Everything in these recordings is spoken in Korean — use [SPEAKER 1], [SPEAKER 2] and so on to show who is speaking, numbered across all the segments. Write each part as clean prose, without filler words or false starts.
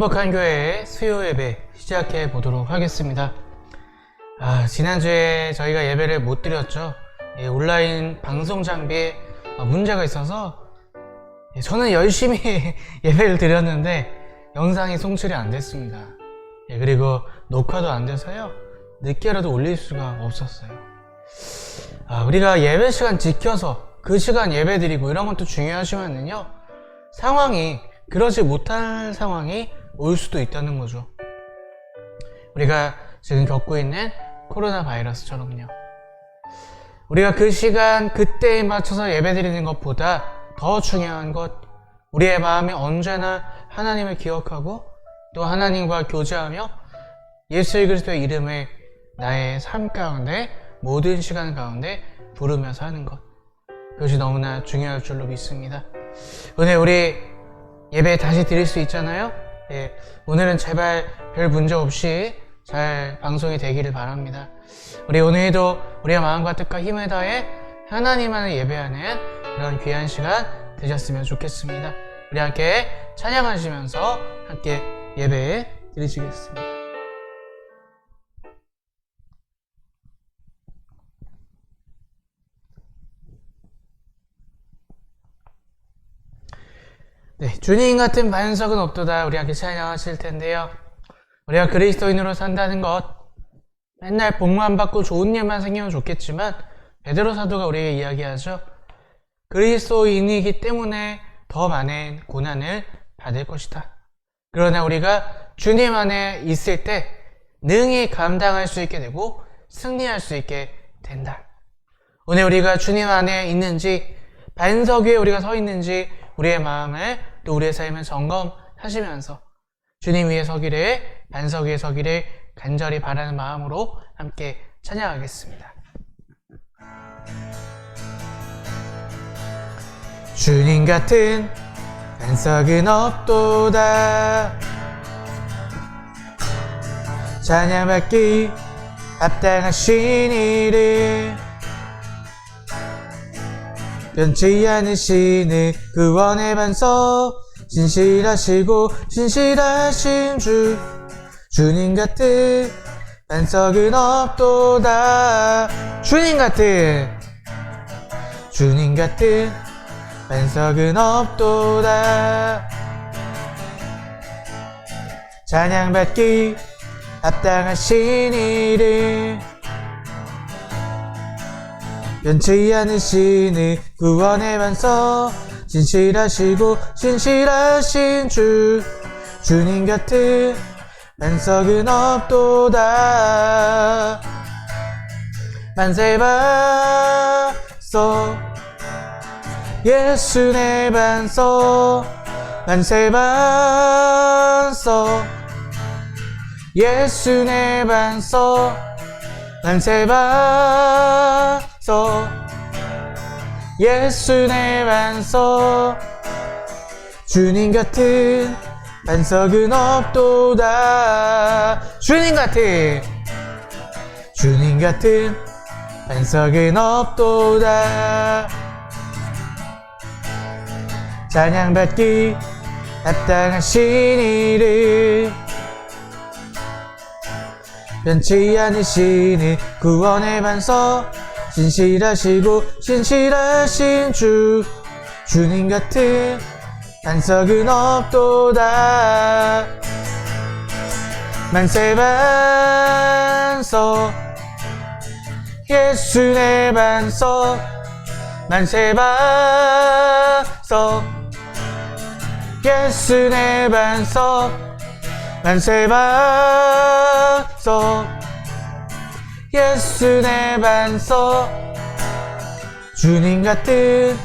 [SPEAKER 1] 행복한 교회의 수요 예배 시작해 보도록 하겠습니다. 지난주에 저희가 예배를 못 드렸죠. 온라인 방송 장비에 문제가 있어서 저는 열심히 예배를 드렸는데 영상이 송출이 안 됐습니다. 그리고 녹화도 안 돼서요, 늦게라도 올릴 수가 없었어요. 우리가 예배 시간 지켜서 그 시간 예배 드리고 이런 것도 중요하지만은요, 상황이 그러지 못할 상황이 올 수도 있다는 거죠. 우리가 지금 겪고 있는 코로나 바이러스처럼요. 우리가 그 시간 그때에 맞춰서 예배 드리는 것보다 더 중요한 것, 우리의 마음이 언제나 하나님을 기억하고 또 하나님과 교제하며 예수 그리스도의 이름을 나의 삶 가운데, 모든 시간 가운데 부르면서 하는 것, 그것이 너무나 중요할 줄로 믿습니다. 오늘 우리 예배 다시 드릴 수 있잖아요. 오늘은 제발 별 문제 없이 잘 방송이 되기를 바랍니다. 우리 오늘도 우리의 마음과 뜻과 힘을 다해 하나님만을 예배하는 그런 귀한 시간 되셨으면 좋겠습니다. 우리 함께 찬양하시면서 함께 예배 드리시겠습니다. 주님 같은 반석은 없도다. 우리 함께 찬양하실 텐데요. 우리가 그리스도인으로 산다는 것, 맨날 복만 받고 좋은 일만 생기면 좋겠지만 베드로 사도가 우리에게 이야기하죠. 그리스도인이기 때문에 더 많은 고난을 받을 것이다. 그러나 우리가 주님 안에 있을 때 능히 감당할 수 있게 되고 승리할 수 있게 된다. 오늘 우리가 주님 안에 있는지, 반석 위에 우리가 서 있는지 우리의 마음을 또 우리의 삶을 점검하시면서 주님 위에 서기를, 반석 위에 서기를 간절히 바라는 마음으로 함께 찬양하겠습니다. 주님 같은 반석은 없도다. 찬양받기 합당하신 이를, 변치 않으시는 구원의 반석, 진실하시고 신실하신 주, 주님 같은 반석은 없도다. 주님 같은 반석은 없도다. 찬양받기 합당하신 이를, 변치 않으시는 구원의 반석, 진실하시고 신실하신 주, 주님 같은 반석은 없도다. 만세 반석, 예수 내 반석, 만세 반석, 예수 내 반석, 만세 반석, 예수 내 반석, 주님 같은 반석은 없도다. 주님 같은 반석은 없도다. 찬양받기 합당하신 이를, 변치 않으시는 구원의 반석, 진실하시고 신실하신 주, 주님 같은 반석은 없도다. 만세 반석, 예수 내 반석, 만세 반석, 예수 내 반석, 만세 반석, 예수 내 반석, 주님 같은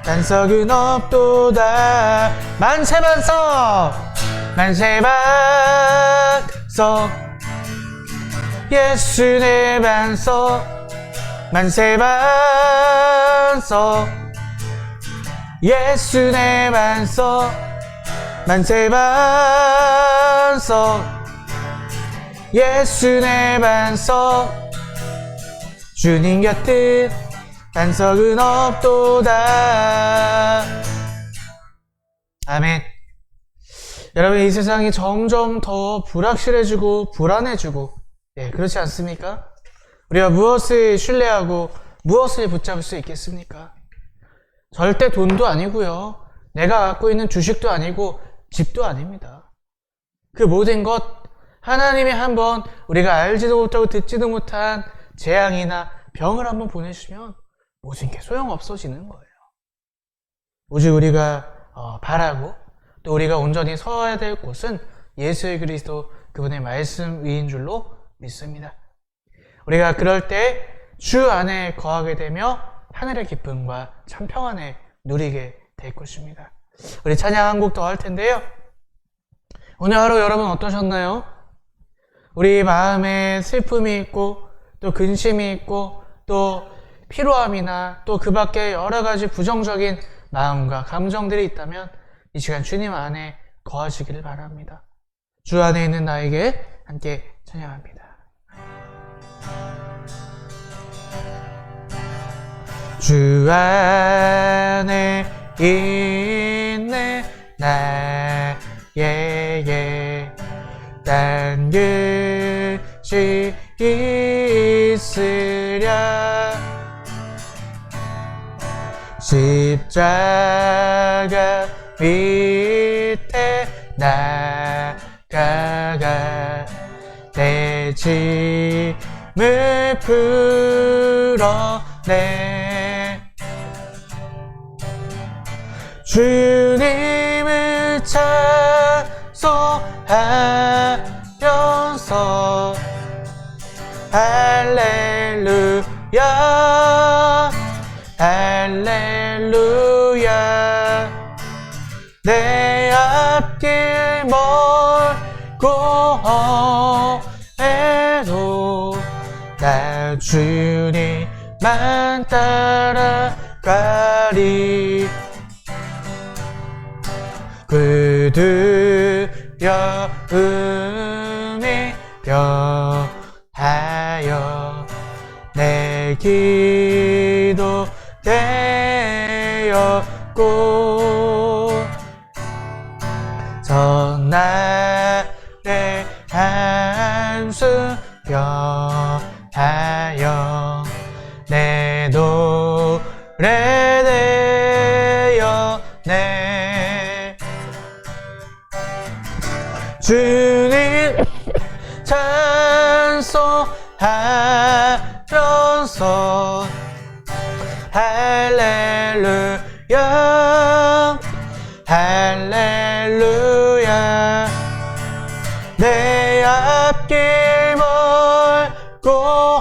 [SPEAKER 1] 반석은 없도다. 만세 반석, 만세 반석, 예수 내 반석, 만세 반석, 예수 내 반석, 만세 반석, 예수 내 반석, 주님 같은 반석은 없도다. 아멘. 여러분, 이 세상이 점점 더 불확실해지고 불안해지고, 그렇지 않습니까? 우리가 무엇을 신뢰하고 무엇을 붙잡을 수 있겠습니까? 절대 돈도 아니고요. 내가 갖고 있는 주식도 아니고 집도 아닙니다. 그 모든 것, 하나님이 한번 우리가 알지도 못하고 듣지도 못한 재앙이나 병을 한번 보내주시면 모든 게 소용없어지는 거예요. 오직 우리가 바라고 또 우리가 온전히 서야 될 곳은 예수 그리스도 그분의 말씀 위인 줄로 믿습니다. 우리가 그럴 때 주 안에 거하게 되며 하늘의 기쁨과 참 평안을 누리게 될 것입니다. 우리 찬양 한 곡 더 할 텐데요. 오늘 하루 여러분 어떠셨나요? 우리 마음에 슬픔이 있고 또 근심이 있고 또 피로함이나 또 그 밖에 여러 가지 부정적인 마음과 감정들이 있다면 이 시간 주님 안에 거하시기를 바랍니다. 주 안에 있는 나에게 함께 찬양합니다. 주 안에 있는 나에게 딴 것이 있으랴 십자가 밑에 나가가 내 짐을 풀어내 주님을 찬송하면서 할렐루야 할렐루야 내 앞길 멀고 해도 나 주님만 따라가리 그두려움이 변하여 내 기도 되었고 전날의 한숨 변하여 내 노래 되었네 주님 찬송하면서 할렐루야 할렐루야 내 앞길 멀고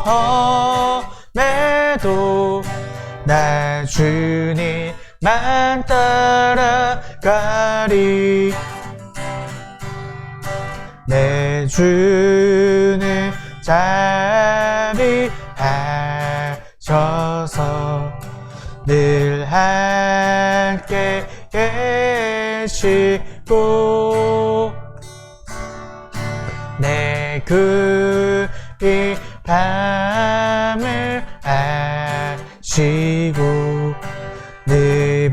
[SPEAKER 1] 험해도 나 주님만 따라가리 내 주는 자비하셔서 늘 함께 계시고 내 그 밤을 아시고 늘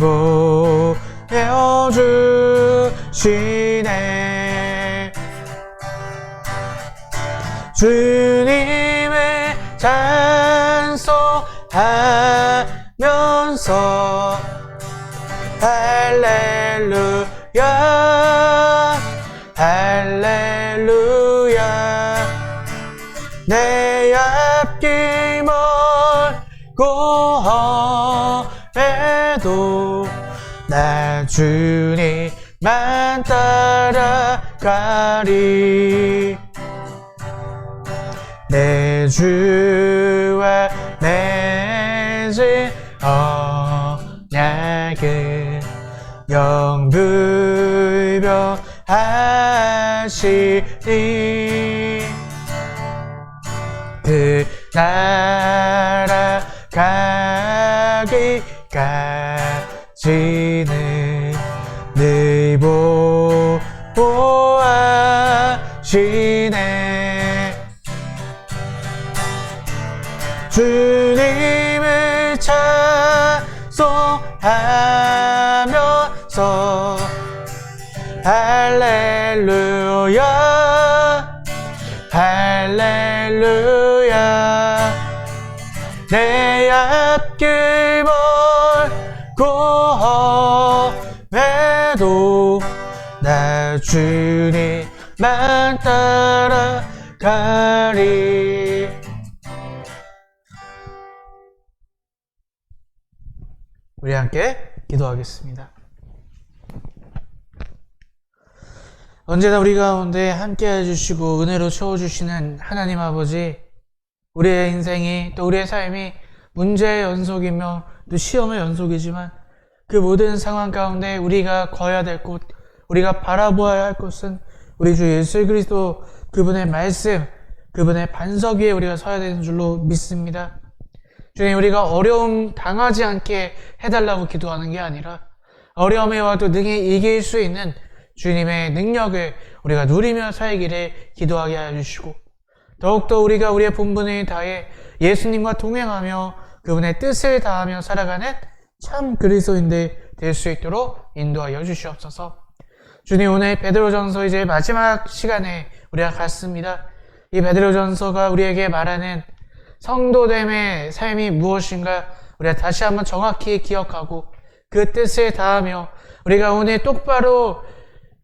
[SPEAKER 1] 보여주시네 주님을 찬송하면서 할렐루야 할렐루야 내 앞길 멀고 험해도 나 주님만 따라가리 내 주와 맺은 언약을 영불변하시니 그 나라 가기까지는 늘 보호하시네 주님을 찬송하면서 할렐루야 할렐루야 내 앞길 멀고 험해도 나 주님만 따라가리. 우리 함께 기도하겠습니다. 언제나 우리 가운데 함께 해주시고 은혜로 채워주시는 하나님 아버지, 우리의 인생이 또 우리의 삶이 문제의 연속이며 또 시험의 연속이지만 그 모든 상황 가운데 우리가 거야 될 곳, 우리가 바라보아야 할 곳은 우리 주 예수 그리스도 그분의 말씀, 그분의 반석 위에 우리가 서야 되는 줄로 믿습니다. 주님, 우리가 어려움 당하지 않게 해달라고 기도하는 게 아니라 어려움에 와도 능히 이길 수 있는 주님의 능력을 우리가 누리며 살기를 기도하게 하여 주시고, 더욱더 우리가 우리의 본분을 다해 예수님과 동행하며 그분의 뜻을 다하며 살아가는 참 그리스도인들 될 수 있도록 인도하여 주시옵소서. 주님, 오늘 베드로전서 이제 마지막 시간에 우리가 갔습니다. 이 베드로전서가 우리에게 말하는 성도됨의 삶이 무엇인가 우리가 다시 한번 정확히 기억하고 그 뜻을 다하며 우리가 오늘 똑바로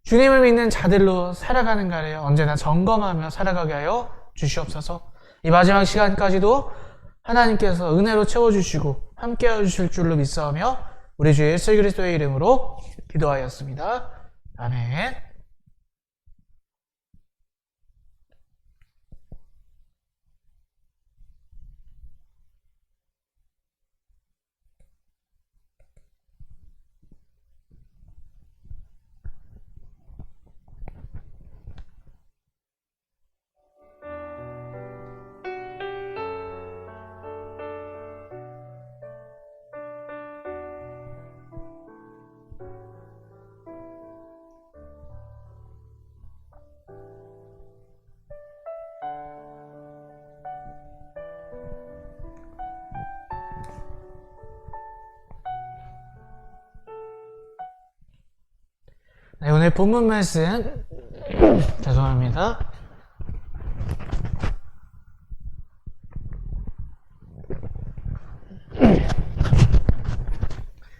[SPEAKER 1] 주님을 믿는 자들로 살아가는가를 언제나 점검하며 살아가게 하여 주시옵소서. 이 마지막 시간까지도 하나님께서 은혜로 채워주시고 함께하여 주실 줄로 믿사오며 우리 주 예수 그리스도의 이름으로 기도하였습니다. 아멘. 네, 오늘 본문 말씀 죄송합니다.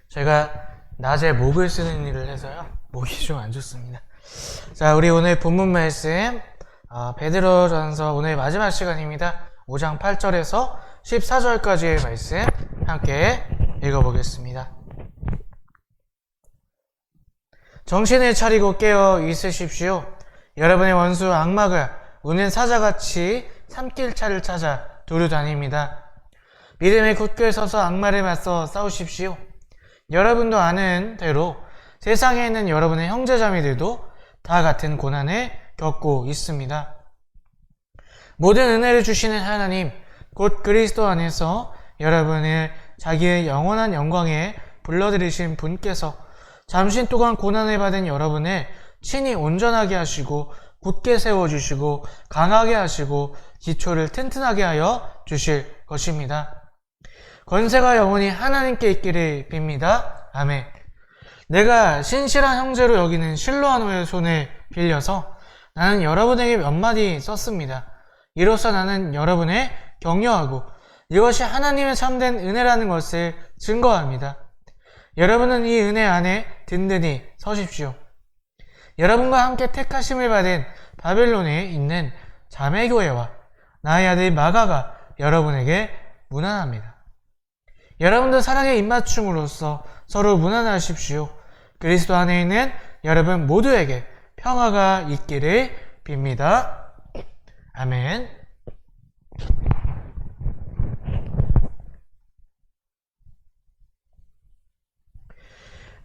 [SPEAKER 1] 제가 낮에 목을 쓰는 일을 해서요, 목이 좀 안 좋습니다. 자, 우리 오늘 본문 말씀 베드로전서 오늘 마지막 시간입니다. 5장 8절에서 14절까지의 말씀 함께 읽어보겠습니다. 정신을 차리고 깨어 있으십시오. 여러분의 원수 악마가 우는 사자같이 산길차를 찾아 두루다닙니다. 믿음에 굳게 서서 악마를 맞서 싸우십시오. 여러분도 아는 대로 세상에 있는 여러분의 형제자매들도 다 같은 고난을 겪고 있습니다. 모든 은혜를 주시는 하나님, 곧 그리스도 안에서 여러분을 자기의 영원한 영광에 불러들이신 분께서 잠시 동안 고난을 받은 여러분을 친히 온전하게 하시고 굳게 세워주시고 강하게 하시고 기초를 튼튼하게 하여 주실 것입니다. 권세가 영원히 하나님께 있기를 빕니다. 아멘. 내가 신실한 형제로 여기는 실로아노의 손을 빌려서 나는 여러분에게 몇 마디 썼습니다. 이로써 나는 여러분을 격려하고 이것이 하나님의 참된 은혜라는 것을 증거합니다. 여러분은 이 은혜 안에 든든히 서십시오. 여러분과 함께 택하심을 받은 바벨론에 있는 자매교회와 나의 아들 마가가 여러분에게 문안합니다. 여러분도 사랑의 입맞춤으로써 서로 문안하십시오. 그리스도 안에 있는 여러분 모두에게 평화가 있기를 빕니다. 아멘.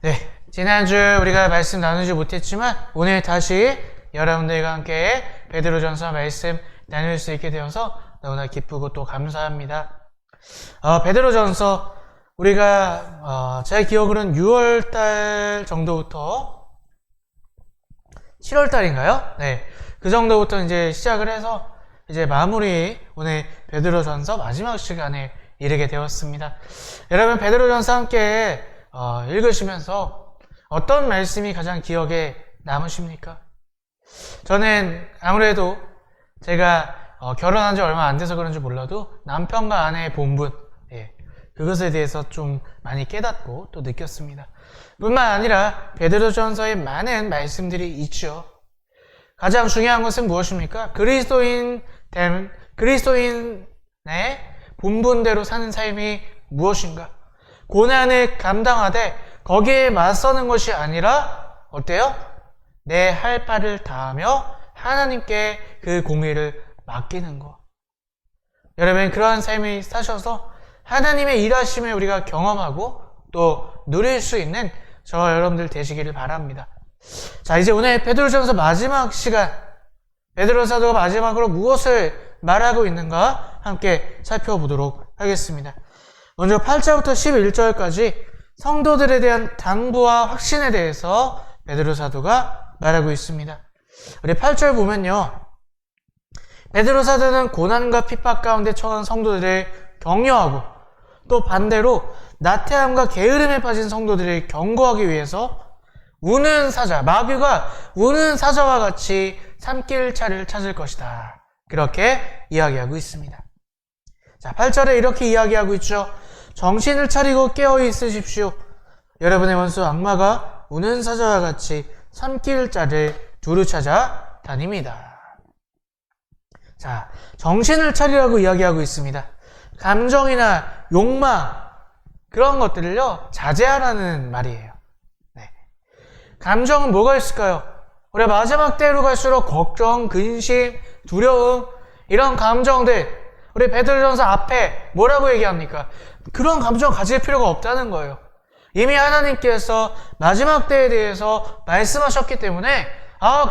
[SPEAKER 1] 네, 지난주 우리가 말씀 나누지 못했지만 오늘 다시 여러분들과 함께 베드로전서 말씀 나눌 수 있게 되어서 너무나 기쁘고 또 감사합니다. 베드로전서 우리가 제 기억으로는 6월달 정도부터 7월달인가요? 네, 그 정도부터 이제 시작을 해서 이제 마무리 오늘 베드로전서 마지막 시간에 이르게 되었습니다. 여러분 베드로전서 함께 읽으시면서 어떤 말씀이 가장 기억에 남으십니까? 저는 아무래도 제가 결혼한 지 얼마 안 돼서 그런지 몰라도 남편과 아내의 본분, 그것에 대해서 좀 많이 깨닫고 또 느꼈습니다. 뿐만 아니라 베드로전서에 많은 말씀들이 있죠. 가장 중요한 것은 무엇입니까? 그리스도인의 본분대로 사는 삶이 무엇인가? 고난을 감당하되 거기에 맞서는 것이 아니라 어때요? 내 할 바를 다하며 하나님께 그 공의를 맡기는 것. 여러분, 그러한 삶을 사셔서 하나님의 일하심을 우리가 경험하고 또 누릴 수 있는 저와 여러분들 되시기를 바랍니다. 자, 이제 오늘 베드로전서 마지막 시간, 베드로 사도가 마지막으로 무엇을 말하고 있는가 함께 살펴보도록 하겠습니다. 먼저 8절부터 11절까지 성도들에 대한 당부와 확신에 대해서 베드로 사도가 말하고 있습니다. 우리 8절 보면요, 베드로 사도는 고난과 핍박 가운데 처한 성도들을 격려하고 또 반대로 나태함과 게으름에 빠진 성도들을 경고하기 위해서 우는 사자, 마귀가 우는 사자와 같이 삼킬 차를 찾을 것이다. 그렇게 이야기하고 있습니다. 자, 8절에 이렇게 이야기하고 있죠. 정신을 차리고 깨어 있으십시오. 여러분의 원수 악마가 우는 사자와 같이 삼킬 자를 두루 찾아 다닙니다. 자, 정신을 차리라고 이야기하고 있습니다. 감정이나 욕망, 그런 것들을요, 자제하라는 말이에요. 네. 감정은 뭐가 있을까요? 우리 마지막 때로 갈수록 걱정, 근심, 두려움, 이런 감정들, 우리 베드로전서 앞에 뭐라고 얘기합니까? 그런 감정 가질 필요가 없다는 거예요. 이미 하나님께서 마지막 때에 대해서 말씀하셨기 때문에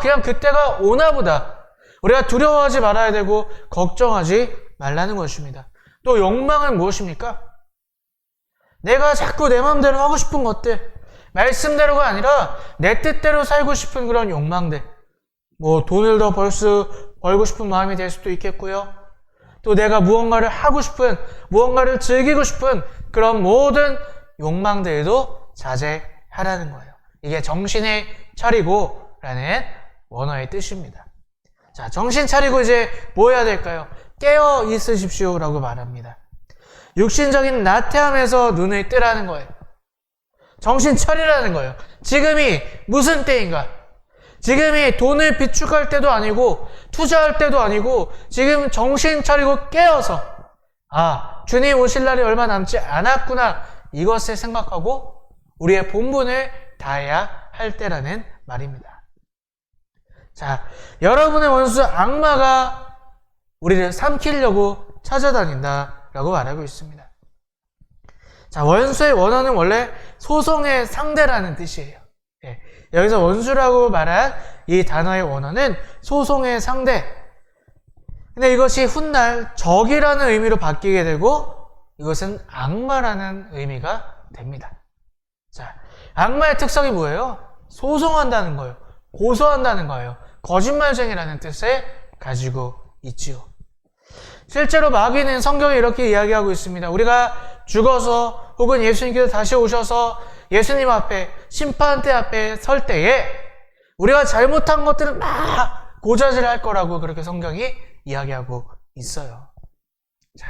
[SPEAKER 1] 그냥 그때가 오나 보다. 우리가 두려워하지 말아야 되고 걱정하지 말라는 것입니다. 또 욕망은 무엇입니까? 내가 자꾸 내 마음대로 하고 싶은 것들, 말씀대로가 아니라 내 뜻대로 살고 싶은 그런 욕망들, 돈을 더 벌고 싶은 마음이 될 수도 있겠고요. 또 내가 무언가를 하고 싶은, 무언가를 즐기고 싶은 그런 모든 욕망들도 자제하라는 거예요. 이게 정신을 차리고 라는 원어의 뜻입니다. 자, 정신 차리고 이제 뭐 해야 될까요? 깨어 있으십시오 라고 말합니다. 육신적인 나태함에서 눈을 뜨라는 거예요. 정신 차리라는 거예요. 지금이 무슨 때인가? 지금이 돈을 비축할 때도 아니고 투자할 때도 아니고 지금 정신 차리고 깨어서 주님 오실 날이 얼마 남지 않았구나, 이것을 생각하고 우리의 본분을 다해야 할 때라는 말입니다. 자, 여러분의 원수 악마가 우리를 삼키려고 찾아다닌다 라고 말하고 있습니다. 자, 원수의 원어는 원래 소송의 상대라는 뜻이에요. 여기서 원수라고 말한 이 단어의 원어는 소송의 상대. 근데 이것이 훗날 적이라는 의미로 바뀌게 되고 이것은 악마라는 의미가 됩니다. 자, 악마의 특성이 뭐예요? 소송한다는 거예요. 고소한다는 거예요. 거짓말쟁이라는 뜻을 가지고 있지요. 실제로 마귀는 성경에 이렇게 이야기하고 있습니다. 우리가 죽어서 혹은 예수님께서 다시 오셔서 예수님 앞에, 심판대 앞에 설 때에 우리가 잘못한 것들을 막 고자질할 거라고 그렇게 성경이 이야기하고 있어요. 자,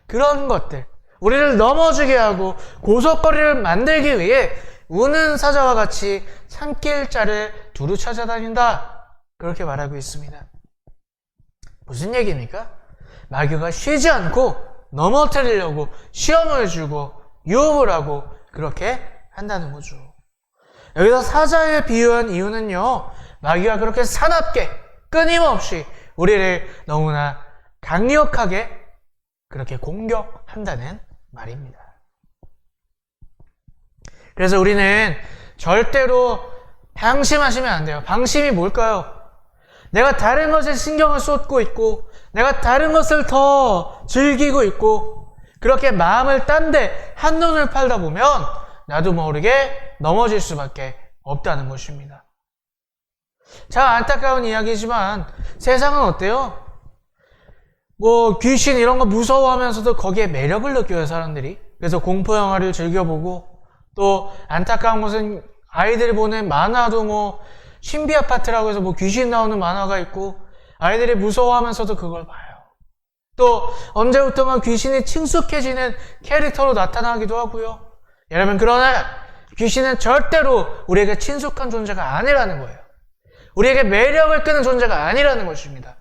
[SPEAKER 1] 그런 것들, 우리를 넘어지게 하고 고속거리를 만들기 위해 우는 사자와 같이 삼킬 자를 두루 찾아다닌다, 그렇게 말하고 있습니다. 무슨 얘기입니까? 마귀가 쉬지 않고 넘어뜨리려고 시험을 주고 유혹을 하고 그렇게 한다는 거죠. 여기서 사자에 비유한 이유는요, 마귀가 그렇게 사납게 끊임없이 우리를 너무나 강력하게 그렇게 공격한다는 말입니다. 그래서 우리는 절대로 방심하시면 안 돼요. 방심이 뭘까요? 내가 다른 것에 신경을 쏟고 있고 내가 다른 것을 더 즐기고 있고 그렇게 마음을 딴 데 한눈을 팔다 보면 나도 모르게 넘어질 수밖에 없다는 것입니다. 참 안타까운 이야기지만 세상은 어때요? 귀신 이런 거 무서워하면서도 거기에 매력을 느껴요, 사람들이. 그래서 공포영화를 즐겨보고 또 안타까운 것은 아이들이 보는 만화도 신비 아파트라고 해서 뭐 귀신 나오는 만화가 있고 아이들이 무서워하면서도 그걸 봐요. 또 언제부턴가 귀신이 친숙해지는 캐릭터로 나타나기도 하고요. 여러분, 그러나 귀신은 절대로 우리에게 친숙한 존재가 아니라는 거예요. 우리에게 매력을 끄는 존재가 아니라는 것입니다.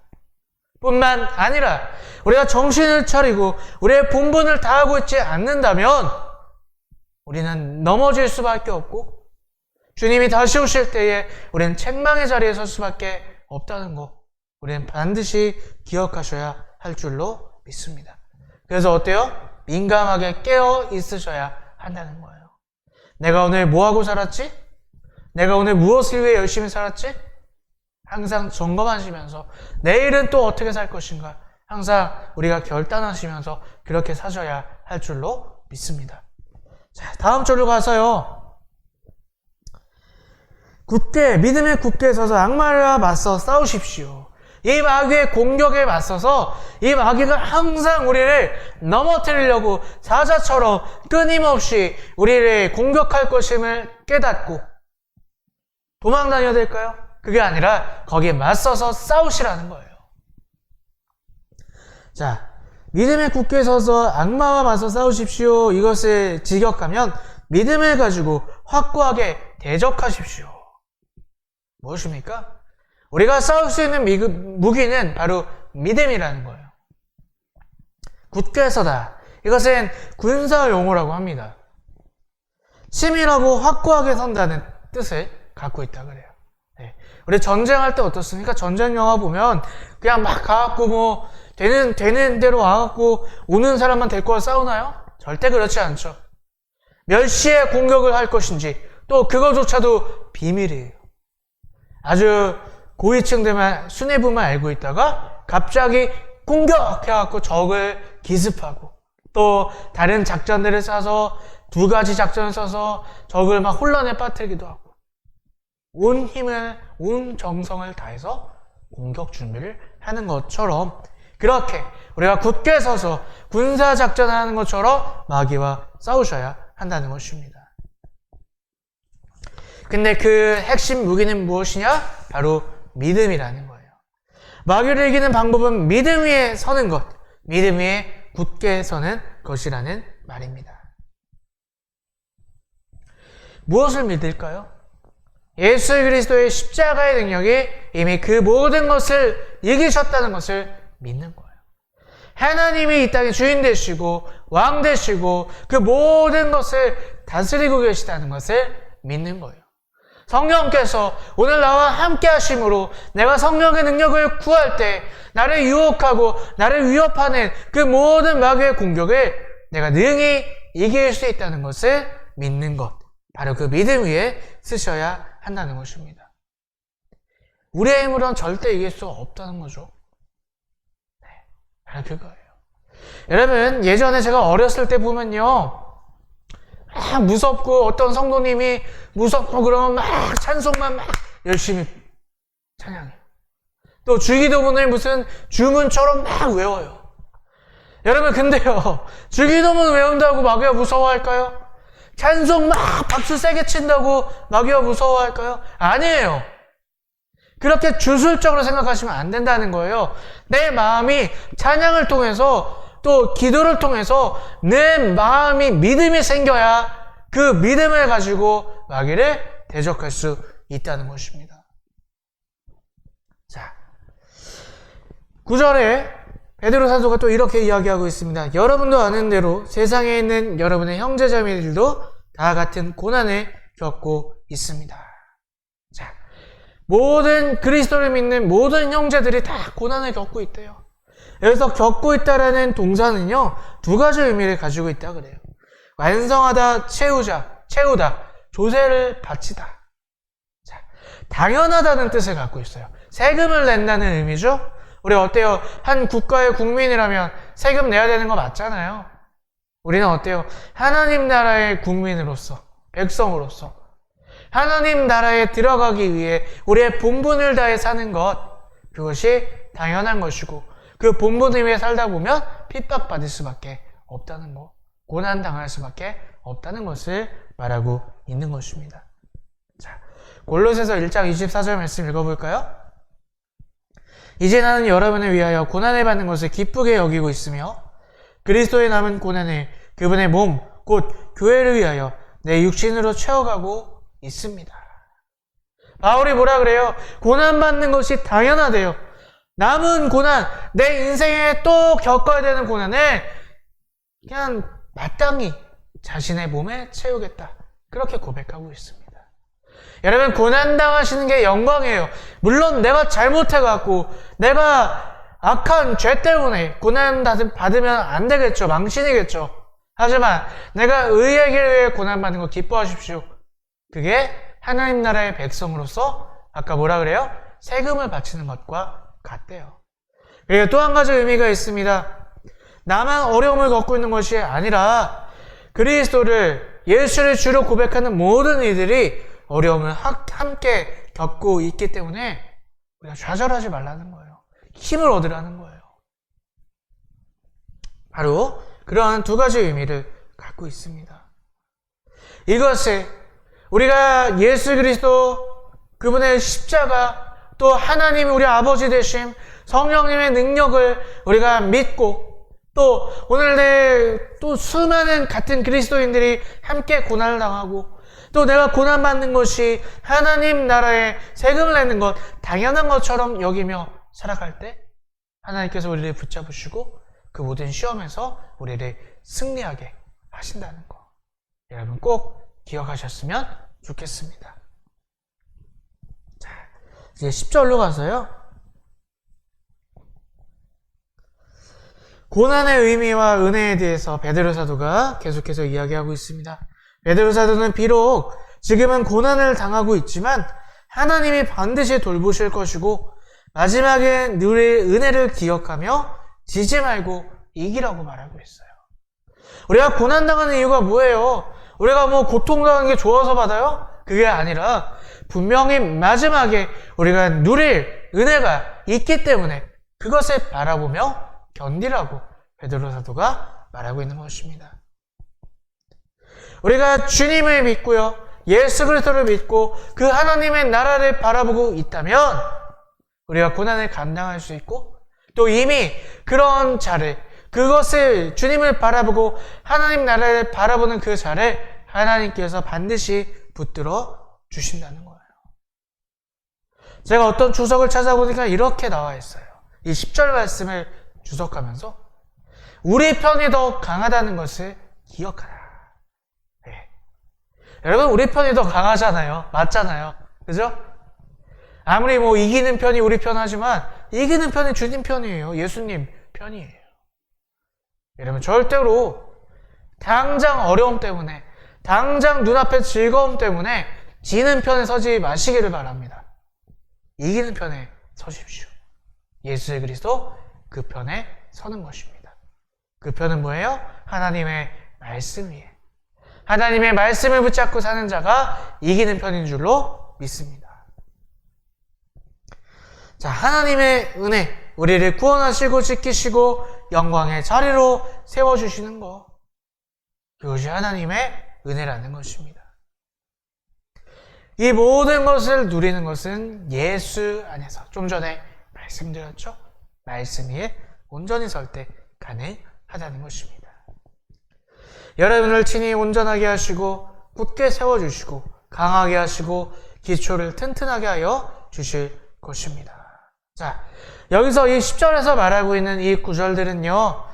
[SPEAKER 1] 뿐만 아니라 우리가 정신을 차리고 우리의 본분을 다하고 있지 않는다면 우리는 넘어질 수밖에 없고 주님이 다시 오실 때에 우리는 책망의 자리에 설 수밖에 없다는 거, 우리는 반드시 기억하셔야 할 줄로 믿습니다. 그래서 어때요? 민감하게 깨어 있으셔야 한다는 거예요. 내가 오늘 뭐하고 살았지? 내가 오늘 무엇을 위해 열심히 살았지? 항상 점검하시면서 내일은 또 어떻게 살 것인가 항상 우리가 결단하시면서 그렇게 사셔야 할 줄로 믿습니다. 자, 다음 절로 가서요. 믿음의 굳게 서서 악마와 맞서 싸우십시오. 이 마귀의 공격에 맞서서 이 마귀가 항상 우리를 넘어뜨리려고 사자처럼 끊임없이 우리를 공격할 것임을 깨닫고 도망 다녀야 될까요? 그게 아니라 거기에 맞서서 싸우시라는 거예요. 자, 믿음에 굳게 서서 악마와 맞서 싸우십시오. 이것을 직역하면 믿음을 가지고 확고하게 대적하십시오. 무엇입니까? 우리가 싸울 수 있는 무기는 바로 믿음이라는 거예요. 굳게 서다. 이것은 군사 용어라고 합니다. 치밀하고 확고하게 선다는 뜻을 갖고 있다 그래요. 네. 우리 전쟁할 때 어떻습니까? 전쟁 영화 보면 그냥 막 가갖고 뭐 되는 대로 와갖고 오는 사람만 데리고 와 싸우나요? 절대 그렇지 않죠. 몇 시에 공격을 할 것인지 또 그거조차도 비밀이에요. 아주 고위층들만 수뇌부만 알고 있다가 갑자기 공격해갖고 적을 기습하고 또 다른 작전들을 짜서 두 가지 작전을 써서 적을 막 혼란에 빠뜨리기도 하고 온 힘을, 온 정성을 다해서 공격 준비를 하는 것처럼 그렇게 우리가 굳게 서서 군사작전을 하는 것처럼 마귀와 싸우셔야 한다는 것입니다. 근데 그 핵심 무기는 무엇이냐? 바로 믿음이라는 거예요. 마귀를 이기는 방법은 믿음 위에 서는 것, 믿음 위에 굳게 서는 것이라는 말입니다. 무엇을 믿을까요? 예수 그리스도의 십자가의 능력이 이미 그 모든 것을 이기셨다는 것을 믿는 거예요. 하나님이 이 땅의 주인 되시고 왕 되시고 그 모든 것을 다스리고 계시다는 것을 믿는 거예요. 성령께서 오늘 나와 함께 하심으로 내가 성령의 능력을 구할 때 나를 유혹하고 나를 위협하는 그 모든 마귀의 공격을 내가 능히 이길 수 있다는 것을 믿는 것, 바로 그 믿음 위에 쓰셔야 한다는 것입니다. 우리의 힘으로는 절대 이길 수 없다는 거죠. 네, 바로 그거예요. 여러분, 예전에 제가 어렸을 때 보면요, 무섭고 어떤 성도님이 무섭고 그러면 막 찬송만 막 열심히 찬양해요. 또 주기도문을 무슨 주문처럼 막 외워요. 여러분, 근데요, 주기도문 외운다고 마귀가 무서워할까요? 찬송 막 박수 세게 친다고 마귀가 무서워할까요? 아니에요. 그렇게 주술적으로 생각하시면 안 된다는 거예요. 내 마음이 찬양을 통해서 또 기도를 통해서 내 마음이 믿음이 생겨야 그 믿음을 가지고 마귀를 대적할 수 있다는 것입니다. 자, 9절에 베드로 사도가 또 이렇게 이야기하고 있습니다. 여러분도 아는 대로 세상에 있는 여러분의 형제자매들도 다 같은 고난을 겪고 있습니다. 자, 모든 그리스도를 믿는 모든 형제들이 다 고난을 겪고 있대요. 여기서 겪고 있다라는 동사는요, 두 가지 의미를 가지고 있다 그래요. 완성하다, 채우다, 조세를 바치다. 자, 당연하다는 뜻을 갖고 있어요. 세금을 낸다는 의미죠. 우리 어때요? 한 국가의 국민이라면 세금 내야 되는 거 맞잖아요. 우리는 어때요? 하나님 나라의 국민으로서, 백성으로서 하나님 나라에 들어가기 위해 우리의 본분을 다해 사는 것, 그것이 당연한 것이고 그 본분을 위해 살다 보면 핍박받을 수밖에 없다는 것, 고난당할 수밖에 없다는 것을 말하고 있는 것입니다. 자, 골로새서 1장 24절 말씀 읽어볼까요? 이제 나는 여러분을 위하여 고난을 받는 것을 기쁘게 여기고 있으며 그리스도의 남은 고난을 그분의 몸, 곧 교회를 위하여 내 육신으로 채워가고 있습니다. 바울이 뭐라 그래요? 고난받는 것이 당연하대요. 남은 고난, 내 인생에 또 겪어야 되는 고난을 그냥 마땅히 자신의 몸에 채우겠다. 그렇게 고백하고 있습니다. 여러분, 고난당하시는 게 영광이에요. 물론 내가 잘못해갖고 내가 악한 죄 때문에 고난 받으면 안 되겠죠. 망신이겠죠. 하지만 내가 의의 길 위해 고난받는 거 기뻐하십시오. 그게 하나님 나라의 백성으로서 아까 뭐라 그래요? 세금을 바치는 것과 같대요. 그리고 또 한 가지 의미가 있습니다. 나만 어려움을 겪고 있는 것이 아니라 그리스도를, 예수를 주로 고백하는 모든 이들이 어려움을 함께 겪고 있기 때문에 우리가 좌절하지 말라는 거예요. 힘을 얻으라는 거예요. 바로 그러한 두 가지 의미를 갖고 있습니다. 이것을 우리가 예수 그리스도, 그분의 십자가, 또 하나님 우리 아버지 되심, 성령님의 능력을 우리가 믿고, 또 오늘 또 수많은 같은 그리스도인들이 함께 고난을 당하고, 또 내가 고난받는 것이 하나님 나라에 세금을 내는 것, 당연한 것처럼 여기며 살아갈 때 하나님께서 우리를 붙잡으시고 그 모든 시험에서 우리를 승리하게 하신다는 거, 여러분 꼭 기억하셨으면 좋겠습니다. 자, 이제 10절로 가서요. 고난의 의미와 은혜에 대해서 베드로 사도가 계속해서 이야기하고 있습니다. 베드로 사도는 비록 지금은 고난을 당하고 있지만 하나님이 반드시 돌보실 것이고 마지막에 누릴 은혜를 기억하며 지지 말고 이기라고 말하고 있어요. 우리가 고난당하는 이유가 뭐예요? 우리가 고통당하는 게 좋아서 받아요? 그게 아니라 분명히 마지막에 우리가 누릴 은혜가 있기 때문에 그것을 바라보며 견디라고 베드로 사도가 말하고 있는 것입니다. 우리가 주님을 믿고요, 예수 그리스도를 믿고 그 하나님의 나라를 바라보고 있다면 우리가 고난을 감당할 수 있고, 또 이미 그런 자를, 그것을 주님을 바라보고 하나님 나라를 바라보는 그 자를 하나님께서 반드시 붙들어 주신다는 거예요. 제가 어떤 주석을 찾아보니까 이렇게 나와 있어요. 이 10절 말씀을 주석하면서 우리 편이 더 강하다는 것을 기억하라. 네. 여러분, 우리 편이 더 강하잖아요. 맞잖아요. 그죠? 아무리 이기는 편이 우리 편 하지만 이기는 편이 주님 편이에요. 예수님 편이에요. 여러분, 절대로 당장 어려움 때문에, 당장 눈앞의 즐거움 때문에 지는 편에 서지 마시기를 바랍니다. 이기는 편에 서십시오. 예수 그리스도 그 편에 서는 것입니다. 그 편은 뭐예요? 하나님의 말씀 위에. 하나님의 말씀을 붙잡고 사는 자가 이기는 편인 줄로 믿습니다. 자, 하나님의 은혜, 우리를 구원하시고 지키시고 영광의 자리로 세워주시는 것, 그것이 하나님의 은혜라는 것입니다. 이 모든 것을 누리는 것은 예수 안에서, 좀 전에 말씀드렸죠? 말씀 위에 온전히 설 때 가능하다는 것입니다. 여러분을 친히 온전하게 하시고 굳게 세워주시고 강하게 하시고 기초를 튼튼하게 하여 주실 것입니다. 자, 여기서 이 10절에서 말하고 있는 이 구절들은요,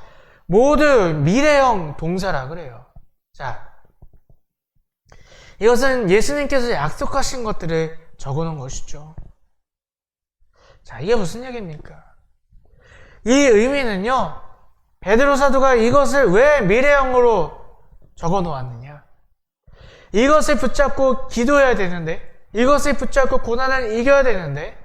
[SPEAKER 1] 모두 미래형 동사라 그래요. 자, 이것은 예수님께서 약속하신 것들을 적어놓은 것이죠. 자, 이게 무슨 얘기입니까? 이 의미는요, 베드로 사도가 이것을 왜 미래형으로 적어놓았느냐, 이것을 붙잡고 기도해야 되는데, 이것을 붙잡고 고난을 이겨야 되는데,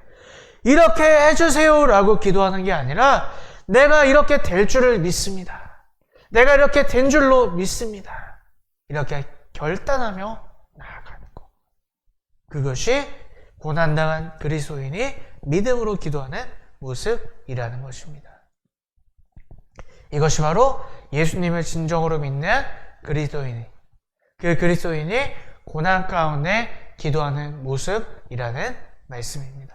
[SPEAKER 1] 이렇게 해주세요라고 기도하는 게 아니라 내가 이렇게 될 줄을 믿습니다. 내가 이렇게 된 줄로 믿습니다. 이렇게 결단하며 나아가는 것. 그것이 고난당한 그리스도인이 믿음으로 기도하는 모습이라는 것입니다. 이것이 바로 예수님을 진정으로 믿는 그리스도인이, 그 그리스도인이 고난 가운데 기도하는 모습이라는 말씀입니다.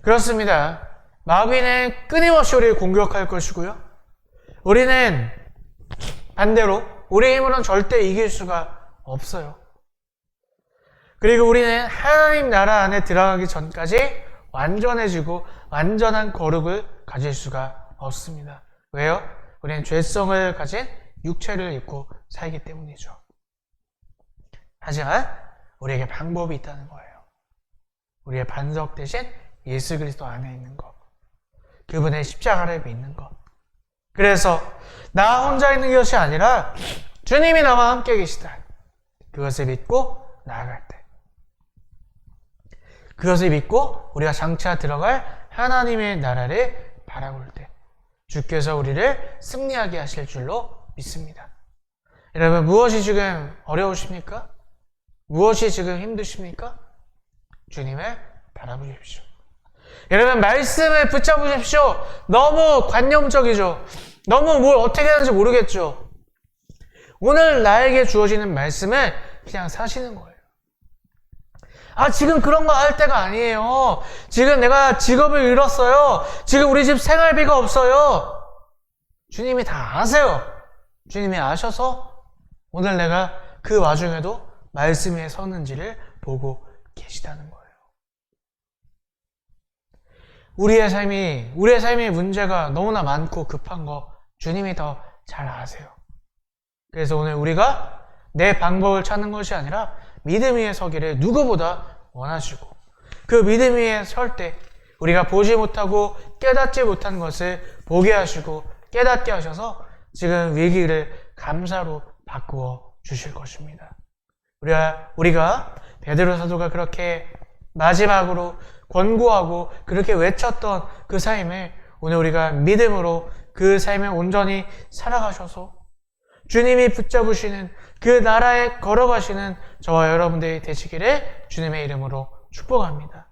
[SPEAKER 1] 그렇습니다. 마귀는 끊임없이 우리를 공격할 것이고요. 우리는 반대로 우리 힘으로는 절대 이길 수가 없어요. 그리고 우리는 하나님 나라 안에 들어가기 전까지 완전해지고 완전한 거룩을 가질 수가 없습니다. 왜요? 우리는 죄성을 가진 육체를 입고 살기 때문이죠. 하지만 우리에게 방법이 있다는 거예요. 우리의 반석 대신 예수 그리스도 안에 있는 것. 그분의 십자가를 믿는 것. 그래서 나 혼자 있는 것이 아니라 주님이 나와 함께 계시다. 그것을 믿고 나아갈 때. 그것을 믿고 우리가 장차 들어갈 하나님의 나라를 바라볼 때 주께서 우리를 승리하게 하실 줄로 믿습니다. 여러분, 무엇이 지금 어려우십니까? 무엇이 지금 힘드십니까? 주님을 바라보십시오. 여러분, 말씀을 붙잡으십시오. 너무 관념적이죠. 너무 뭘 어떻게 하는지 모르겠죠. 오늘 나에게 주어지는 말씀을 그냥 사시는 거예요. 아, 지금 그런 거 할 때가 아니에요. 지금 내가 직업을 잃었어요. 지금 우리 집 생활비가 없어요. 주님이 다 아세요. 주님이 아셔서 오늘 내가 그 와중에도 말씀에 섰는지를 보고 계시다는 거예요. 우리의 삶이 문제가 너무나 많고 급한 거 주님이 더 잘 아세요. 그래서 오늘 우리가 내 방법을 찾는 것이 아니라 믿음 위에 서기를 누구보다 원하시고 그 믿음 위에 설 때 우리가 보지 못하고 깨닫지 못한 것을 보게 하시고 깨닫게 하셔서 지금 위기를 감사로 바꾸어 주실 것입니다. 우리가 베드로 사도가 그렇게 마지막으로 권고하고 그렇게 외쳤던 그 삶을 오늘 우리가 믿음으로 그 삶에 온전히 살아가셔서 주님이 붙잡으시는 그 나라에 걸어가시는 저와 여러분들이 되시기를 주님의 이름으로 축복합니다.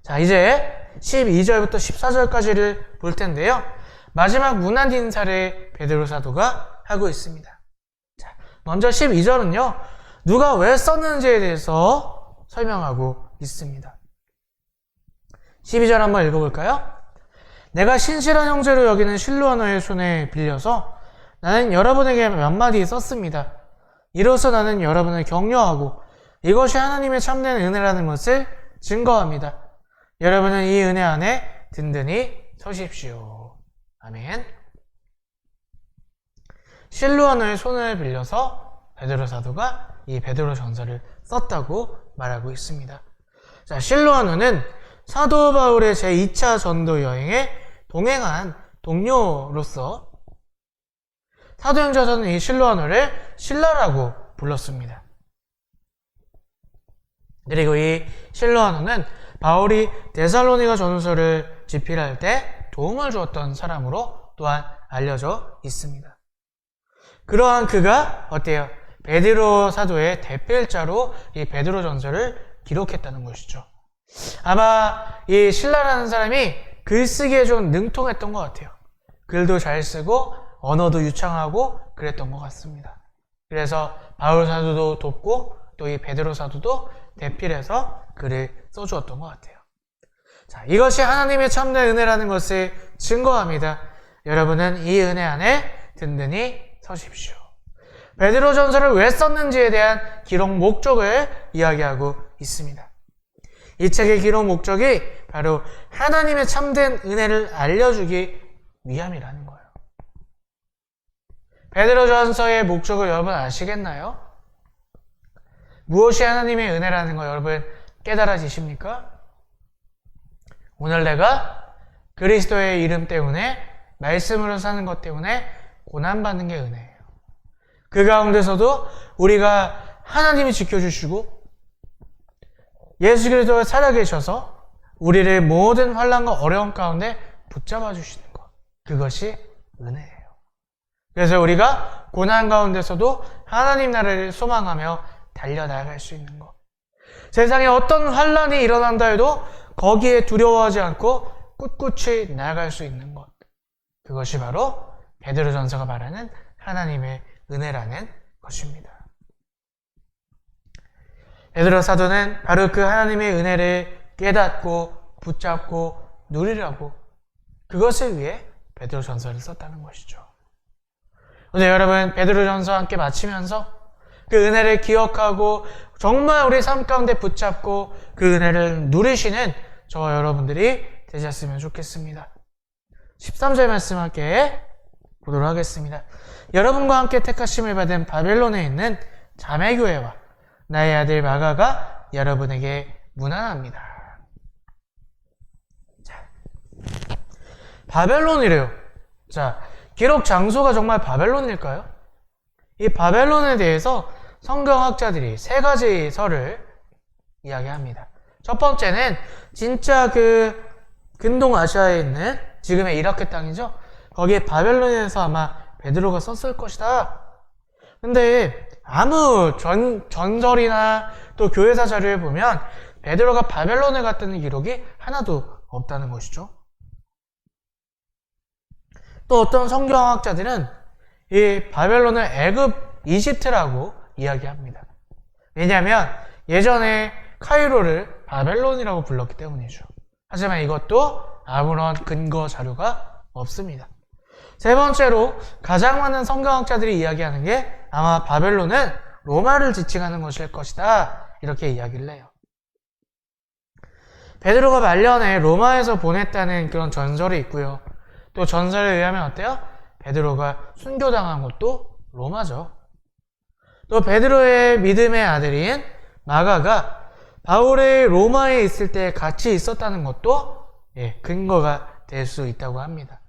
[SPEAKER 1] 자, 이제 12절부터 14절까지를 볼 텐데요. 마지막 문안 인사를 베드로 사도가 하고 있습니다. 자, 먼저 12절은요. 누가 왜 썼는지에 대해서 설명하고 있습니다. 12절 한번 읽어볼까요? 내가 신실한 형제로 여기는 실로아너의 손에 빌려서 나는 여러분에게 몇 마디 썼습니다. 이로써 나는 여러분을 격려하고 이것이 하나님의 참된 은혜라는 것을 증거합니다. 여러분은 이 은혜 안에 든든히 서십시오. 아멘. 실로아너의 손을 빌려서 베드로 사도가 이 베드로 전서를 썼다고 말하고 있습니다. 자, 실로아너는 사도 바울의 제2차 전도 여행에 동행한 동료로서 사도행전에서는 이 실로아너를 실라라고 불렀습니다. 그리고 이 실로아너는 바울이 데살로니가 전서를 집필할 때 도움을 주었던 사람으로 또한 알려져 있습니다. 그러한 그가 어때요? 베드로 사도의 대필자로 이 베드로 전서를 기록했다는 것이죠. 아마 이 실라라는 사람이 글쓰기에 좀 능통했던 것 같아요. 글도 잘 쓰고 언어도 유창하고 그랬던 것 같습니다. 그래서 바울 사도도 돕고 또 이 베드로 사도도 대필해서 글을 써주었던 것 같아요. 자, 이것이 하나님의 참된 은혜라는 것을 증거합니다. 여러분은 이 은혜 안에 든든히 서십시오. 베드로 전서를 왜 썼는지에 대한 기록 목적을 이야기하고 있습니다. 이 책의 기록 목적이 바로 하나님의 참된 은혜를 알려주기 위함이라는 거예요. 베드로 전서의 목적을 여러분 아시겠나요? 무엇이 하나님의 은혜라는 거 여러분 깨달아지십니까? 오늘 내가 그리스도의 이름 때문에 말씀으로 사는 것 때문에 고난받는 게 은혜예요. 그 가운데서도 우리가 하나님이 지켜주시고 예수 그리스도가 살아계셔서 우리를 모든 환난과 어려움 가운데 붙잡아 주시는 것. 그것이 은혜예요. 그래서 우리가 고난 가운데서도 하나님 나라를 소망하며 달려나갈 수 있는 것. 세상에 어떤 환난이 일어난다 해도 거기에 두려워하지 않고 꿋꿋이 나아갈 수 있는 것. 그것이 바로 베드로 전서가 말하는 하나님의 은혜라는 것입니다. 베드로 사도는 바로 그 하나님의 은혜를 깨닫고 붙잡고 누리려고 그것을 위해 베드로전서를 썼다는 것이죠. 오늘 여러분 베드로전서 함께 마치면서 그 은혜를 기억하고 정말 우리 삶 가운데 붙잡고 그 은혜를 누리시는 저와 여러분들이 되셨으면 좋겠습니다. 13절 말씀 함께 보도록 하겠습니다. 여러분과 함께 택하심을 받은 바벨론에 있는 자매교회와 나의 아들 마가가 여러분에게 문안합니다. 자, 바벨론이래요. 자, 기록 장소가 정말 바벨론일까요? 이 바벨론에 대해서 성경학자들이 세 가지 설을 이야기합니다. 첫 번째는 진짜 그 근동아시아에 있는 지금의 이라크 땅이죠. 거기에 바벨론에서 아마 베드로가 썼을 것이다. 근데 아무 전설이나 또 교회사 자료를 보면 베드로가 바벨론에 갔다는 기록이 하나도 없다는 것이죠. 또 어떤 성경학자들은 이 바벨론을 애굽, 이집트라고 이야기합니다. 왜냐하면 예전에 카이로를 바벨론이라고 불렀기 때문이죠. 하지만 이것도 아무런 근거 자료가 없습니다. 세 번째로 가장 많은 성경학자들이 이야기하는 게 아마 바벨론은 로마를 지칭하는 것일 것이다. 이렇게 이야기를 해요. 베드로가 말년에 로마에서 보냈다는 그런 전설이 있고요. 또 전설에 의하면 어때요? 베드로가 순교당한 것도 로마죠. 또 베드로의 믿음의 아들인 마가가 바울의 로마에 있을 때 같이 있었다는 것도 근거가 될 수 있다고 합니다.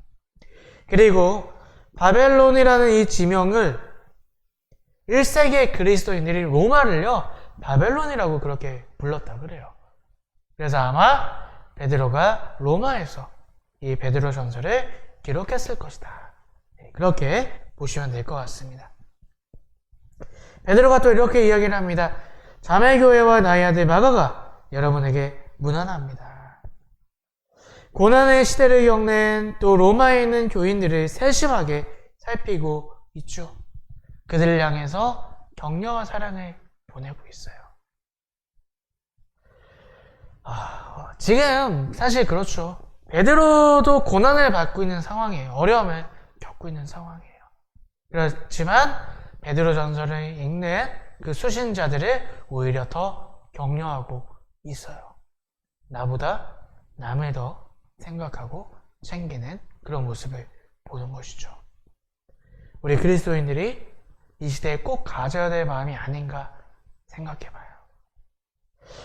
[SPEAKER 1] 그리고 바벨론이라는 이 지명을 1세기의 그리스도인들이 로마를요 바벨론이라고 그렇게 불렀다 그래요. 그래서 아마 베드로가 로마에서 이 베드로 전설을 기록했을 것이다. 그렇게 보시면 될 것 같습니다. 베드로가 또 이렇게 이야기를 합니다. 자매교회와 나의 아들 마가가 여러분에게 문안합니다. 고난의 시대를 겪는 또 로마에 있는 교인들을 세심하게 살피고 있죠. 그들을 향해서 격려와 사랑을 보내고 있어요. 지금 사실 그렇죠. 베드로도 고난을 받고 있는 상황이에요. 어려움을 겪고 있는 상황이에요. 그렇지만 베드로 전설을 읽는 그 수신자들을 오히려 더 격려하고 있어요. 나보다 남을 더 생각하고 챙기는 그런 모습을 보는 것이죠. 우리 그리스도인들이 이 시대에 꼭 가져야 될 마음이 아닌가 생각해봐요.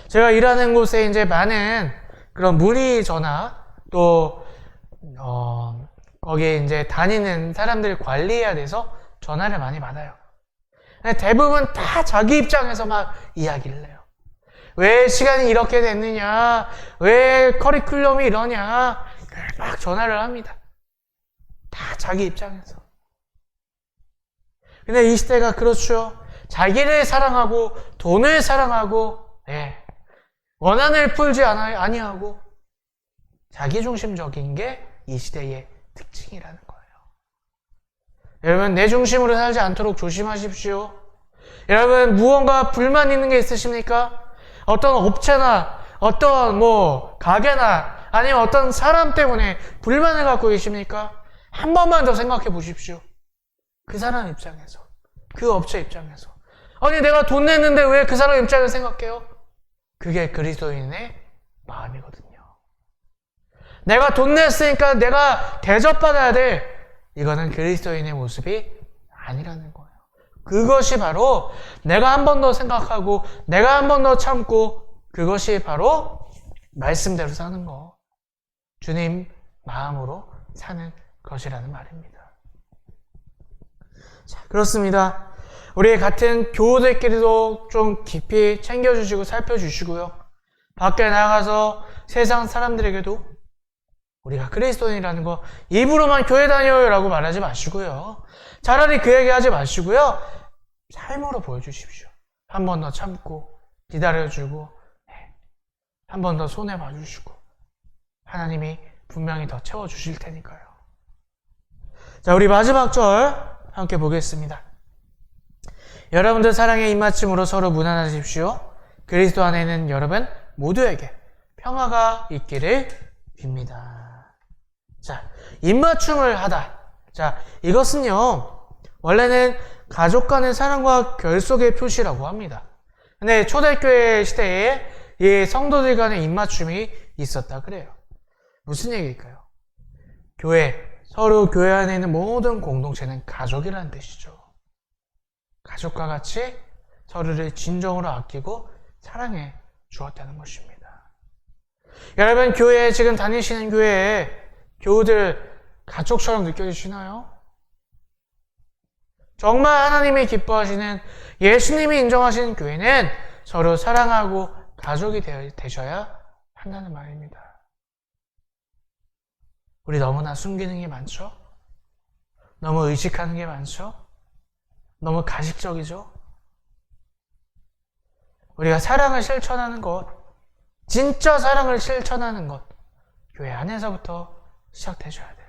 [SPEAKER 1] 제가 일하는 곳에 이제 많은 그런 문의 전화 또 거기에 이제 다니는 사람들 관리해야 돼서 전화를 많이 받아요. 대부분 다 자기 입장에서 막 이야기를 해요. 왜 시간이 이렇게 됐느냐, 왜 커리큘럼이 이러냐, 막 전화를 합니다. 다 자기 입장에서. 근데 이 시대가 그렇죠. 자기를 사랑하고 돈을 사랑하고 원한을 풀지 아니하고 자기중심적인 게 이 시대의 특징이라는 거예요. 여러분, 내 중심으로 살지 않도록 조심하십시오. 여러분, 무언가 불만 있는 게 있으십니까? 어떤 업체나 어떤 가게나 아니면 어떤 사람 때문에 불만을 갖고 계십니까? 한 번만 더 생각해 보십시오. 그 사람 입장에서, 그 업체 입장에서. 아니, 내가 돈 냈는데 왜 그 사람 입장을 생각해요? 그게 그리스도인의 마음이거든요. 내가 돈 냈으니까 내가 대접받아야 돼. 이거는 그리스도인의 모습이 아니라는 거예요. 그것이 바로 내가 한 번 더 생각하고 내가 한 번 더 참고 그것이 바로 말씀대로 사는 거. 주님 마음으로 사는 것이라는 말입니다. 자, 그렇습니다. 우리 같은 교우들끼리도 좀 깊이 챙겨주시고 살펴주시고요. 밖에 나가서 세상 사람들에게도 우리가 그리스도인이라는 거 입으로만 교회 다녀요 라고 말하지 마시고요. 차라리 그 얘기 하지 마시고요. 삶으로 보여주십시오. 한 번 더 참고 기다려주고 한 번 더 손해 봐주시고 하나님이 분명히 더 채워주실 테니까요. 자, 우리 마지막 절 함께 보겠습니다. 여러분들 사랑의 입맞춤으로 서로 문안하십시오. 그리스도 안에는 여러분 모두에게 평화가 있기를 빕니다. 자, 입맞춤을 하다. 자, 이것은요, 원래는 가족 간의 사랑과 결속의 표시라고 합니다. 근데 초대교회 시대에 이 성도들 간의 입맞춤이 있었다 그래요. 무슨 얘기일까요? 서로 교회 안에 있는 모든 공동체는 가족이라는 뜻이죠. 가족과 같이 서로를 진정으로 아끼고 사랑해 주었다는 것입니다. 여러분, 교회에 지금 다니시는 교회에 교우들 가족처럼 느껴지시나요? 정말 하나님이 기뻐하시는 예수님이 인정하시는 교회는 서로 사랑하고 가족이 되셔야 한다는 말입니다. 우리 너무나 숨기는 게 많죠? 너무 의식하는 게 많죠? 너무 가식적이죠? 우리가 사랑을 실천하는 것, 진짜 사랑을 실천하는 것, 교회 안에서부터 시작되셔야 돼요.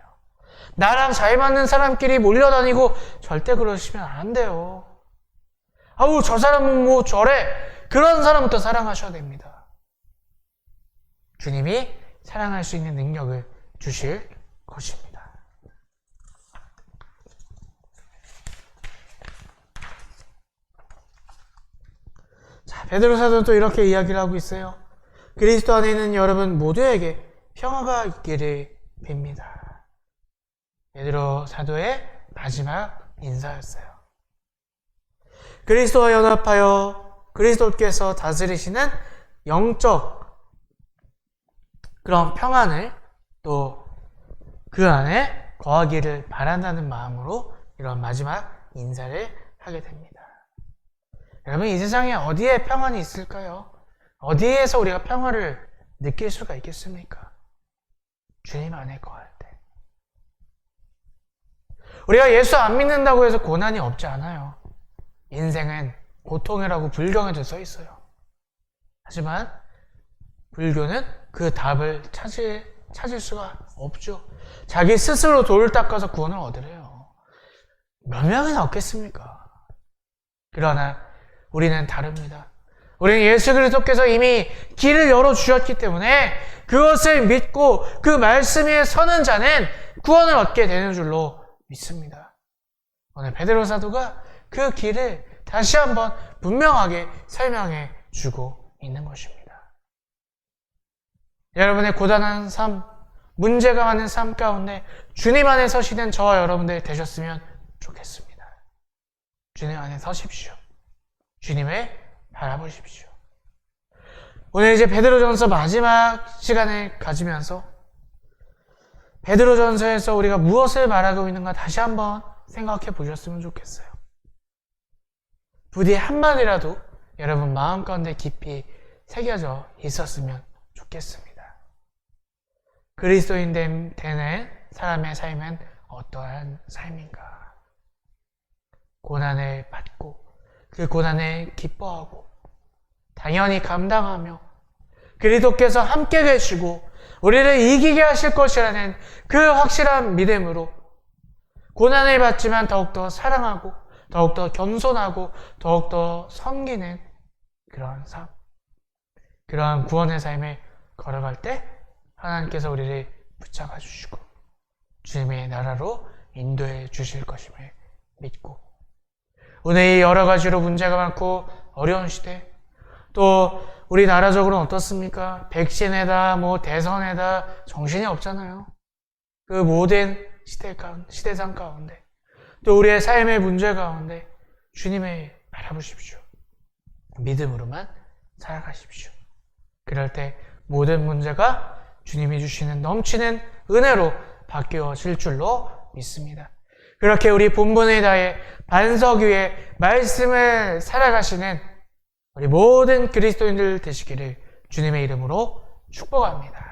[SPEAKER 1] 나랑 잘 맞는 사람끼리 몰려다니고 절대 그러시면 안 돼요. 아우, 저 사람은 뭐 저래. 그런 사람부터 사랑하셔야 됩니다. 주님이 사랑할 수 있는 능력을 주실 것입니다. 자, 베드로 사도는 또 이렇게 이야기를 하고 있어요. 그리스도 안에 있는 여러분 모두에게 평화가 있기를 빕니다. 베드로 사도의 마지막 인사였어요. 그리스도와 연합하여 그리스도께서 다스리시는 영적 그런 평안을 또 그 안에 거하기를 바란다는 마음으로 이런 마지막 인사를 하게 됩니다. 여러분, 이 세상에 어디에 평안이 있을까요? 어디에서 우리가 평화를 느낄 수가 있겠습니까? 주님 안에 거할 때. 우리가 예수 안 믿는다고 해서 고난이 없지 않아요. 인생은 고통이라고 불경에도 써 있어요. 하지만 불교는 그 답을 찾을 수가 없죠. 자기 스스로 돌을 닦아서 구원을 얻으래요. 몇 명이나 얻겠습니까? 그러나 우리는 다릅니다. 우리는 예수 그리스도께서 이미 길을 열어주셨기 때문에 그것을 믿고 그 말씀 위에 서는 자는 구원을 얻게 되는 줄로 믿습니다. 오늘 베드로 사도가 그 길을 다시 한번 분명하게 설명해 주고 있는 것입니다. 여러분의 고단한 삶, 문제가 많은 삶 가운데 주님 안에 서시는 저와 여러분들 되셨으면 좋겠습니다. 주님 안에 서십시오. 주님을 바라보십시오. 오늘 이제 베드로전서 마지막 시간을 가지면서 베드로전서에서 우리가 무엇을 말하고 있는가 다시 한번 생각해 보셨으면 좋겠어요. 부디 한마디라도 여러분 마음 가운데 깊이 새겨져 있었으면 좋겠습니다. 그리스도인 되는 사람의 삶은 어떠한 삶인가? 고난을 받고 그 고난을 기뻐하고 당연히 감당하며 그리스도께서 함께 계시고 우리를 이기게 하실 것이라는 그 확실한 믿음으로 고난을 받지만 더욱더 사랑하고 더욱더 겸손하고 더욱더 섬기는 그러한 삶, 그러한 구원의 삶을 걸어갈 때 하나님께서 우리를 붙잡아 주시고 주님의 나라로 인도해 주실 것임을 믿고 오늘 이 여러 가지로 문제가 많고 어려운 시대, 또 우리 나라적으로는 어떻습니까? 백신에다 대선에다 정신이 없잖아요. 그 모든 시대상 가운데 또 우리의 삶의 문제 가운데 주님을 바라보십시오. 믿음으로만 살아가십시오. 그럴 때 모든 문제가 주님이 주시는 넘치는 은혜로 바뀌어질 줄로 믿습니다. 그렇게 우리 본분을 다해 반석 위에 말씀을 살아가시는 우리 모든 그리스도인들 되시기를 주님의 이름으로 축복합니다.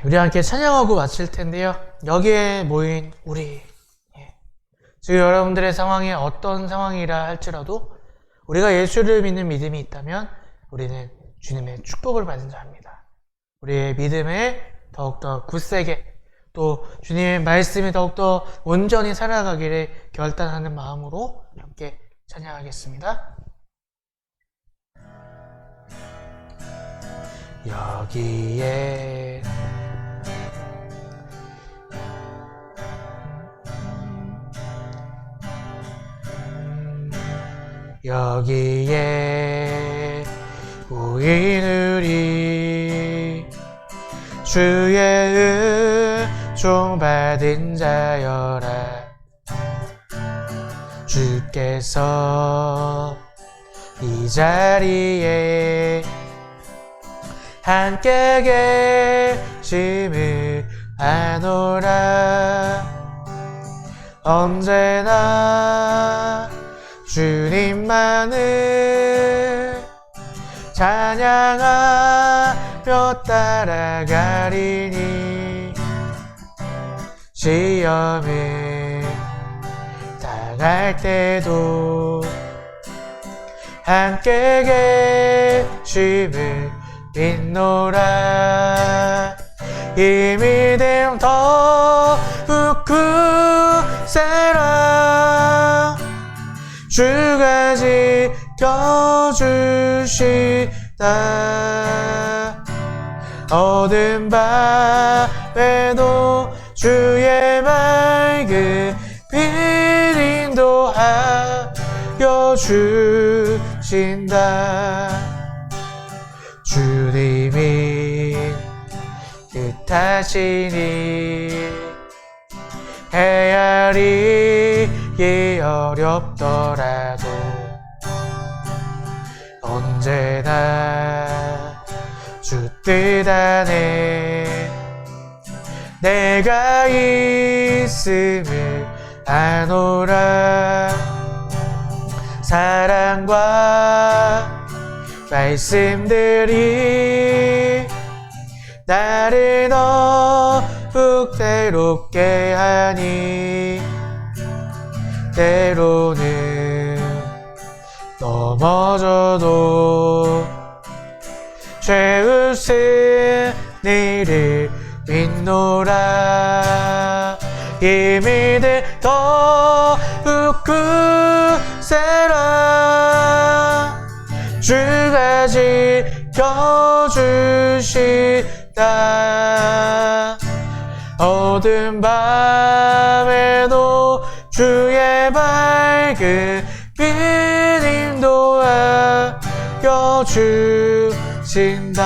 [SPEAKER 1] 우리 함께 찬양하고 마칠 텐데요. 여기에 모인 우리, 지금 여러분들의 상황이 어떤 상황이라 할지라도 우리가 예수를 믿는 믿음이 있다면 우리는 주님의 축복을 받은 자입니다. 우리의 믿음에 더욱더 굳세게, 또 주님의 말씀이 더욱더 온전히 살아가기를 결단하는 마음으로 함께 찬양하겠습니다. 여기에 여기에 모인 우리 주의 은총 받은 자여라. 주께서 이 자리에 함께 계심을 아노라. 언제나 주님만을 찬양하며 따라가리니 시험을 당할 때도 함께 계심을 믿노라. 이 믿음 더욱 굳세라. 주가 지켜주시다. 어두운 밤에도 주의 맑은 빛 인도하여 주신다. 주님이 뜻하시니 헤아리기 어렵더라도 언제나 주 뜻 안에 내가 있음을 아노라. 사랑과 말씀들이 나를 더욱 괴롭게 하니 때로는 넘어져도 죄웃은 일을 믿노라. 이 믿음 더욱 굳세라. 주가 지켜주시다. 어두운 밤에도 주의 밝은 빛 인도하여 주신다.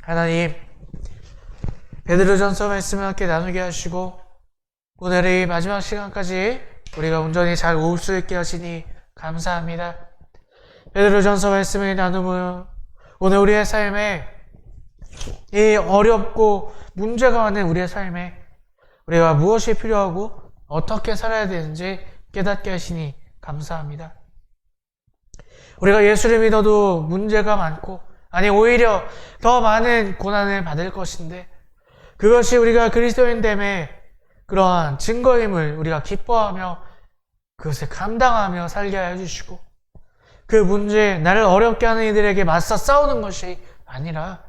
[SPEAKER 1] 하나님, 베드로전서 말씀을 함께 나누게 하시고 오늘의 마지막 시간까지 우리가 온전히 잘 올 수 있게 하시니 감사합니다. 베드로전서 말씀을 나누며 오늘 우리의 삶에 이 어렵고 문제가 많은 우리의 삶에 우리가 무엇이 필요하고 어떻게 살아야 되는지 깨닫게 하시니 감사합니다. 우리가 예수를 믿어도 문제가 많고, 아니 오히려 더 많은 고난을 받을 것인데, 그것이 우리가 그리스도인됨의 그러한 증거임을 우리가 기뻐하며 그것을 감당하며 살게 해주시고, 그 문제, 나를 어렵게 하는 이들에게 맞서 싸우는 것이 아니라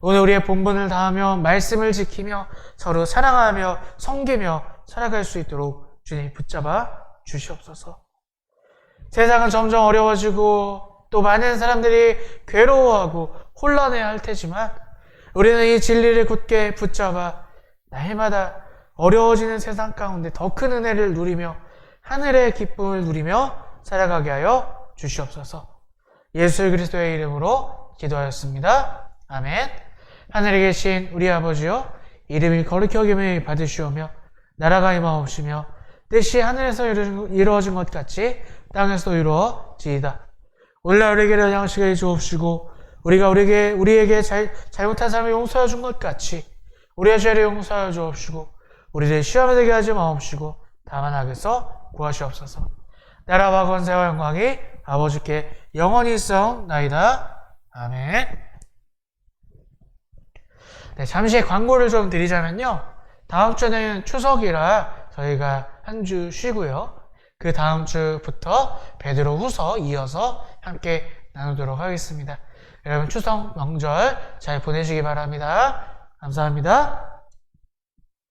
[SPEAKER 1] 오늘 우리의 본분을 다하며 말씀을 지키며 서로 사랑하며 섬기며 살아갈 수 있도록 주님 붙잡아 주시옵소서. 세상은 점점 어려워지고 또 많은 사람들이 괴로워하고 혼란해할 테지만 우리는 이 진리를 굳게 붙잡아 날마다 어려워지는 세상 가운데 더 큰 은혜를 누리며 하늘의 기쁨을 누리며 살아가게 하여 주시옵소서. 예수 그리스도의 이름으로 기도하였습니다. 아멘. 하늘에 계신 우리 아버지여, 이름이 거룩히 여김을 받으시오며 나라가 임하옵시며 뜻이 하늘에서 이루어진 것 같이 땅에서도 이루어지이다. 오늘날 우리에게 양식을 주옵시고 우리가 우리에게 잘못한 사람을 용서해 준 것 같이 우리의 죄를 용서하여 주옵시고 우리를 시험에 들게 하지 마옵시고 다만 악에서 구하시옵소서. 나라와 권세와 영광이 아버지께 영원히 있사옵나이다. 아멘. 네, 잠시 광고를 좀 드리자면요. 다음 주는 추석이라 저희가 한 주 쉬고요. 그 다음 주부터 베드로 후서 이어서 함께 나누도록 하겠습니다. 여러분 추석 명절 잘 보내시기 바랍니다. 감사합니다.